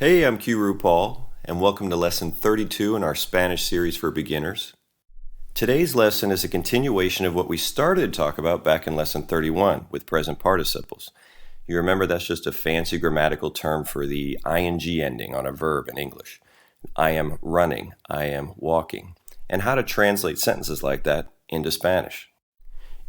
Hey, I'm Q Paul, and welcome to Lesson 32 in our Spanish series for beginners. Today's lesson is a continuation of what we started to talk about back in Lesson 31 with present participles. You remember that's just a fancy grammatical term for the ing ending on a verb in English. I am running, I am walking, and how to translate sentences like that into Spanish.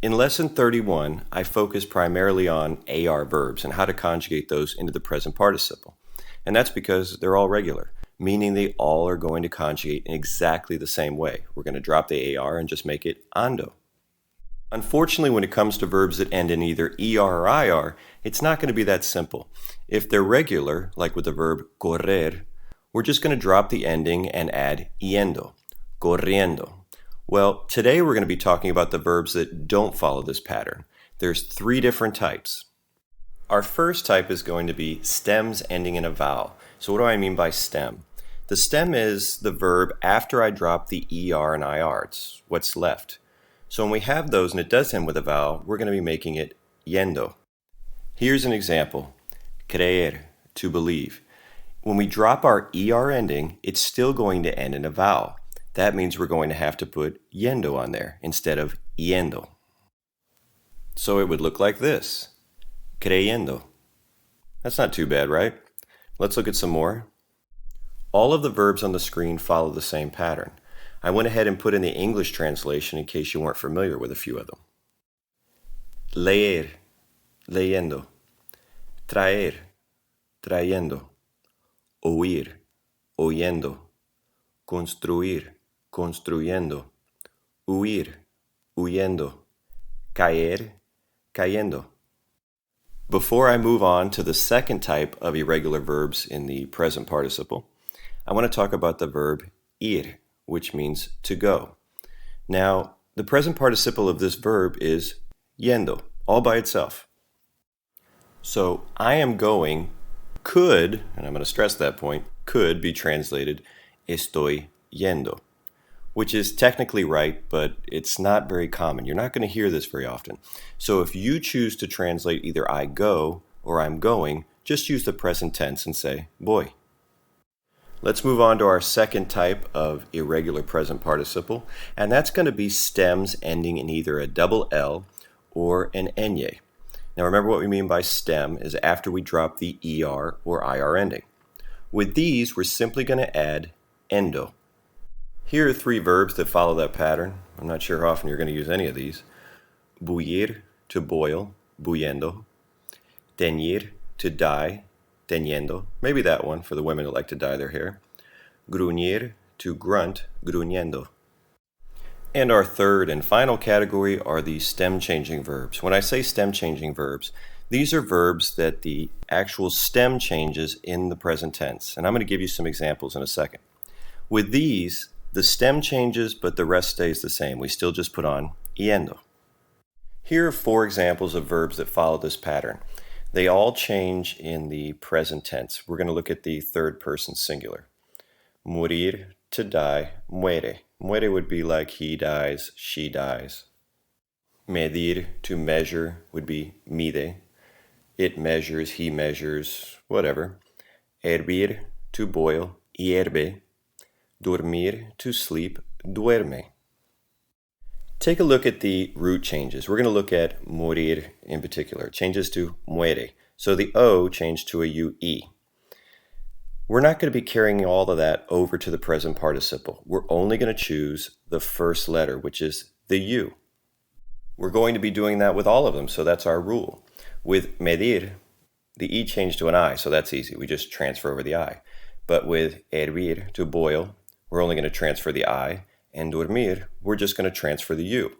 In Lesson 31, I focused primarily on AR verbs and how to conjugate those into the present participle. And that's because they're all regular, meaning they all are going to conjugate in exactly the same way. We're going to drop the AR and just make it ando. Unfortunately, when it comes to verbs that end in either ER or IR, it's not going to be that simple. If they're regular, like with the verb correr, we're just going to drop the ending and add yendo, corriendo. Well, today we're going to be talking about the verbs that don't follow this pattern. There's 3 different types. Our first type is going to be stems ending in a vowel. So what do I mean by stem? The stem is the verb after I drop the ER and IR. It's what's left. So when we have those and it does end with a vowel, we're going to be making it yendo. Here's an example. Creer, to believe. When we drop our ER ending, it's still going to end in a vowel. That means we're going to have to put yendo on there instead of yendo. So it would look like this. Creyendo. That's not too bad, right? Let's look at some more. All of the verbs on the screen follow the same pattern. I went ahead and put in the English translation in case you weren't familiar with a few of them. Leer, leyendo. Traer, trayendo. Oír, oyendo. Construir, construyendo. Huir, huyendo. Caer, cayendo. Before I move on to the second type of irregular verbs in the present participle, I want to talk about the verb ir, which means to go. Now, the present participle of this verb is yendo, all by itself. So, I am going could, and I'm going to stress that point, could be translated estoy yendo, which is technically right, but it's not very common. You're not going to hear this very often. So if you choose to translate either I go or I'm going, just use the present tense and say voy. Let's move on to our second type of irregular present participle, and that's going to be stems ending in either a double L or an ñ. Now remember what we mean by stem is after we drop the ER or IR ending. With these, we're simply going to add endo. Here are 3 verbs that follow that pattern. I'm not sure how often you're going to use any of these. Bullir, to boil, bullendo. Teñir, to dye, teñiendo. Maybe that one for the women that like to dye their hair. Gruñir, to grunt, gruñendo. And our third and final category are the stem-changing verbs. When I say stem-changing verbs, these are verbs that the actual stem changes in the present tense. And I'm going to give you some examples in a second. With these, the stem changes, but the rest stays the same. We still just put on yendo. Here are 4 examples of verbs that follow this pattern. They all change in the present tense. We're going to look at the third person singular. Morir, to die, muere. Muere would be like he dies, she dies. Medir, to measure, would be mide. It measures, he measures, whatever. Hervir, to boil, hierve. Dormir, to sleep, duerme. Take a look at the root changes. We're going to look at morir in particular. It changes to muere. So the O changed to a UE. We're not going to be carrying all of that over to the present participle. We're only going to choose the first letter, which is the U. We're going to be doing that with all of them, so that's our rule. With medir, the E changed to an I, so that's easy. We just transfer over the I. But with hervir, to boil, we're only going to transfer the I, and dormir, we're just going to transfer the U.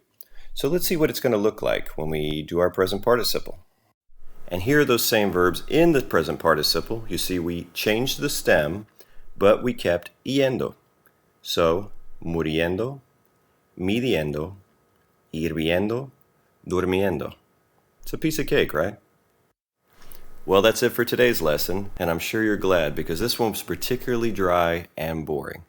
So let's see what it's going to look like when we do our present participle. And here are those same verbs in the present participle. You see we changed the stem, but we kept yendo. So, muriendo, midiendo, hirviendo, durmiendo. It's a piece of cake, right? Well, that's it for today's lesson, and I'm sure you're glad because this one was particularly dry and boring.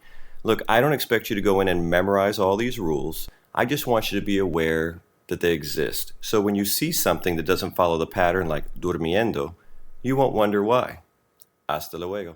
Look, I don't expect you to go in and memorize all these rules. I just want you to be aware that they exist. So when you see something that doesn't follow the pattern like durmiendo, you won't wonder why. Hasta luego.